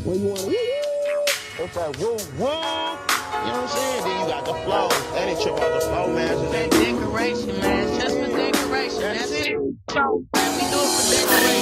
Where you want to? What's that? Woo, woo. You know what I'm saying? Then you got the flow. That ain't trip out the flow, man. That decoration, man. It's just for decoration. That's it. We do it for decoration.